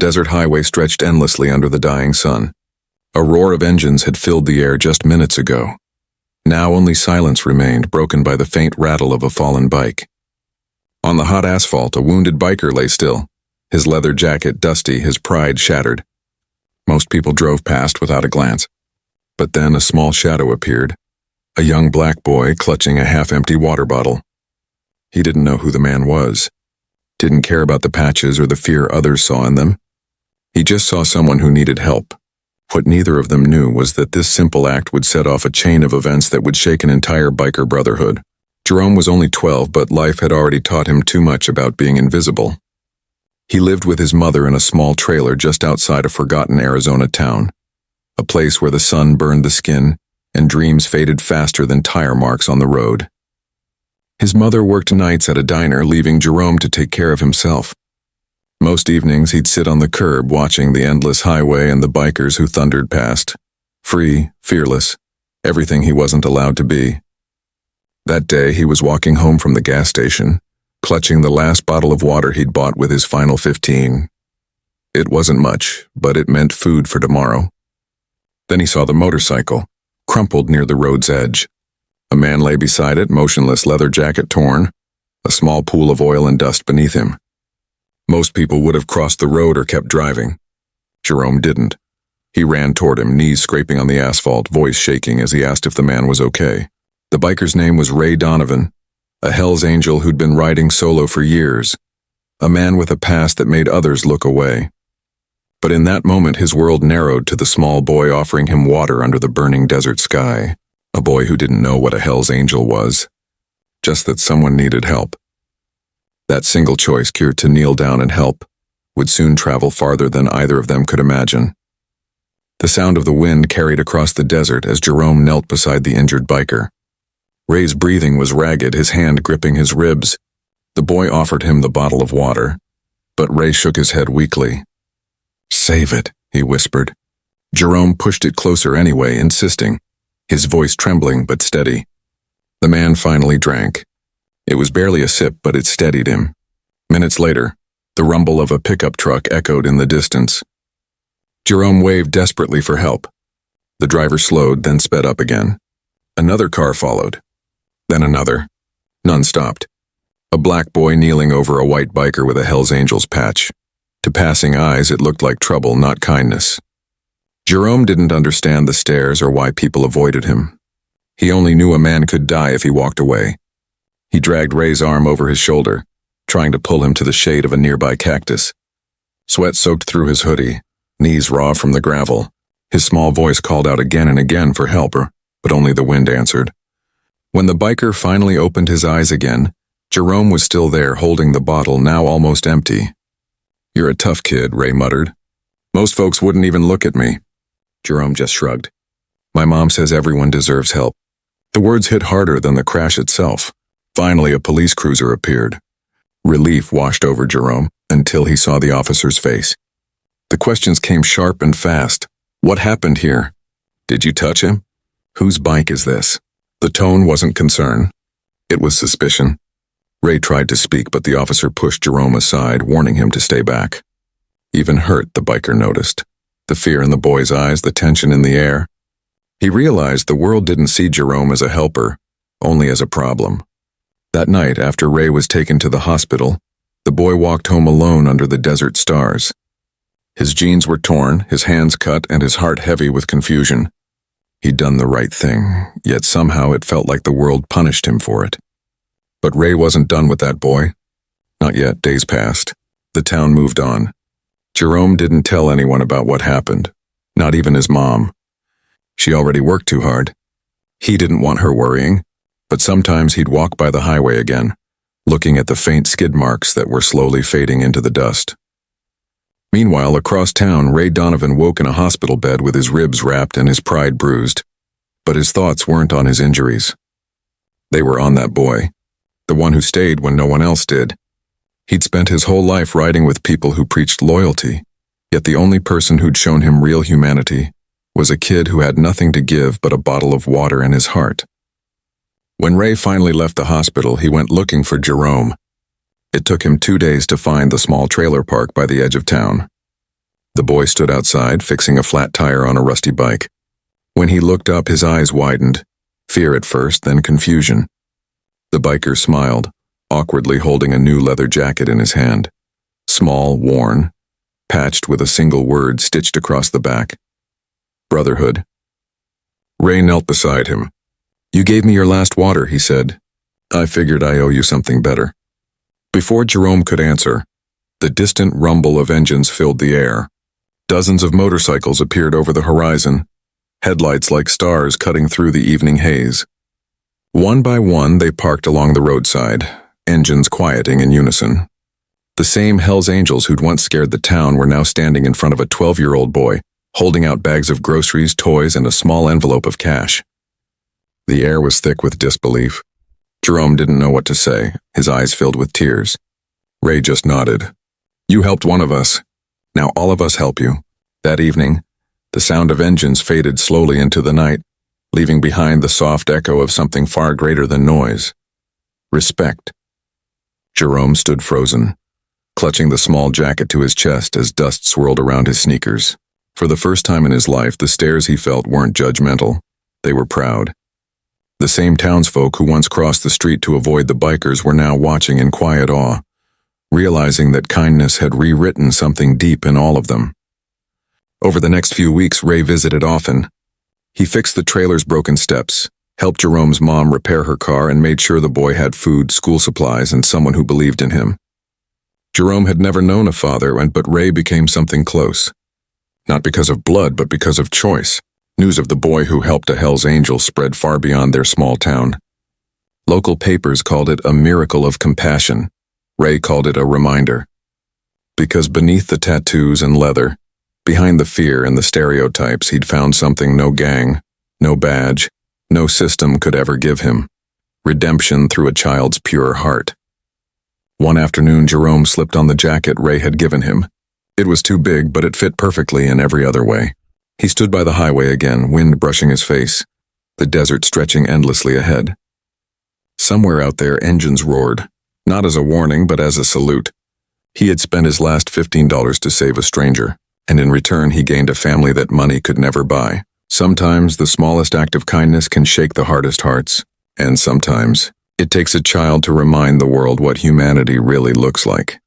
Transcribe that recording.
desert highway stretched endlessly under the dying sun. A roar of engines had filled the air just minutes ago. Now only silence remained, broken by the faint rattle of a fallen bike. On the hot asphalt, a wounded biker lay still, his leather jacket dusty, his pride shattered. Most people drove past without a glance. But then a small shadow appeared, a young black boy clutching a half-empty water bottle. He didn't know who the man was, didn't care about the patches or the fear others saw in them. He just saw someone who needed help. What neither of them knew was that this simple act would set off a chain of events that would shake an entire biker brotherhood. Jerome was only 12, but life had already taught him too much about being invisible. He lived with his mother in a small trailer just outside a forgotten Arizona town, a place where the sun burned the skin and dreams faded faster than tire marks on the road. His mother worked nights at a diner, leaving Jerome to take care of himself. Most evenings he'd sit on the curb watching the endless highway and the bikers who thundered past. Free, fearless, everything he wasn't allowed to be. That day he was walking home from the gas station, clutching the last bottle of water he'd bought with his final 15. It wasn't much, but it meant food for tomorrow. Then he saw the motorcycle, crumpled near the road's edge. A man lay beside it, motionless, leather jacket torn, a small pool of oil and dust beneath him. Most people would have crossed the road or kept driving. Jerome didn't. He ran toward him, knees scraping on the asphalt, voice shaking as he asked if the man was okay. The biker's name was Ray Donovan, a Hell's Angel who'd been riding solo for years, a man with a past that made others look away. But in that moment his world narrowed to the small boy offering him water under the burning desert sky, a boy who didn't know what a Hell's Angel was, just that someone needed help. That single choice, cured to kneel down and help, would soon travel farther than either of them could imagine. The sound of the wind carried across the desert as Jerome knelt beside the injured biker. Ray's breathing was ragged, his hand gripping his ribs. The boy offered him the bottle of water, but Ray shook his head weakly. "Save it," he whispered. Jerome pushed it closer anyway, insisting, his voice trembling but steady. The man finally drank. It was barely a sip, but it steadied him. Minutes later, the rumble of a pickup truck echoed in the distance. Jerome waved desperately for help. The driver slowed, then sped up again. Another car followed. Then another. None stopped. A black boy kneeling over a white biker with a Hell's Angels patch. To passing eyes, it looked like trouble, not kindness. Jerome didn't understand the stares or why people avoided him. He only knew a man could die if he walked away. He dragged Ray's arm over his shoulder, trying to pull him to the shade of a nearby cactus. Sweat soaked through his hoodie, knees raw from the gravel. His small voice called out again and again for help, but only the wind answered. When the biker finally opened his eyes again, Jerome was still there, holding the bottle, now almost empty. "You're a tough kid," Ray muttered. "Most folks wouldn't even look at me." Jerome just shrugged. "My mom says everyone deserves help." The words hit harder than the crash itself. Finally, a police cruiser appeared. Relief washed over Jerome until he saw the officer's face. The questions came sharp and fast. "What happened here? Did you touch him? Whose bike is this?" The tone wasn't concern. It was suspicion. Ray tried to speak, but the officer pushed Jerome aside, warning him to stay back. Even hurt, the biker noticed. The fear in the boy's eyes, the tension in the air. He realized the world didn't see Jerome as a helper, only as a problem. That night, after Ray was taken to the hospital, the boy walked home alone under the desert stars. His jeans were torn, his hands cut, and his heart heavy with confusion. He'd done the right thing, yet somehow it felt like the world punished him for it. But Ray wasn't done with that boy. Not yet. Days passed. The town moved on. Jerome didn't tell anyone about what happened, not even his mom. She already worked too hard. He didn't want her worrying, but sometimes he'd walk by the highway again, looking at the faint skid marks that were slowly fading into the dust. Meanwhile, across town, Ray Donovan woke in a hospital bed with his ribs wrapped and his pride bruised. But his thoughts weren't on his injuries. They were on that boy, the one who stayed when no one else did. He'd spent his whole life riding with people who preached loyalty, yet the only person who'd shown him real humanity was a kid who had nothing to give but a bottle of water in his heart. When Ray finally left the hospital, he went looking for Jerome. It took him 2 days to find the small trailer park by the edge of town. The boy stood outside, fixing a flat tire on a rusty bike. When he looked up, his eyes widened. Fear at first, then confusion. The biker smiled, awkwardly holding a new leather jacket in his hand. Small, worn, patched with a single word stitched across the back. Brotherhood. Ray knelt beside him. "You gave me your last water," he said. "I figured I owe you something better." Before Jerome could answer, the distant rumble of engines filled the air. Dozens of motorcycles appeared over the horizon, headlights like stars cutting through the evening haze. One by one, they parked along the roadside, engines quieting in unison. The same Hells Angels who'd once scared the town were now standing in front of a 12-year-old boy, holding out bags of groceries, toys, and a small envelope of cash. The air was thick with disbelief. Jerome didn't know what to say, his eyes filled with tears. Ray just nodded. "You helped one of us. Now all of us help you." That evening, the sound of engines faded slowly into the night, leaving behind the soft echo of something far greater than noise. Respect. Jerome stood frozen, clutching the small jacket to his chest as dust swirled around his sneakers. For the first time in his life, the stares he felt weren't judgmental. They were proud. The same townsfolk who once crossed the street to avoid the bikers were now watching in quiet awe, realizing that kindness had rewritten something deep in all of them. Over the next few weeks, Ray visited often. He fixed the trailer's broken steps, helped Jerome's mom repair her car, and made sure the boy had food, school supplies, and someone who believed in him. Jerome had never known a father, but Ray became something close. Not because of blood, but because of choice. News of the boy who helped a Hells Angel spread far beyond their small town. Local papers called it a miracle of compassion. Ray called it a reminder. Because beneath the tattoos and leather, behind the fear and the stereotypes, he'd found something no gang, no badge, no system could ever give him. Redemption through a child's pure heart. One afternoon, Jerome slipped on the jacket Ray had given him. It was too big, but it fit perfectly in every other way. He stood by the highway again, wind brushing his face, the desert stretching endlessly ahead. Somewhere out there, engines roared, not as a warning, but as a salute. He had spent his last $15 to save a stranger, and in return he gained a family that money could never buy. Sometimes the smallest act of kindness can shake the hardest hearts, and sometimes it takes a child to remind the world what humanity really looks like.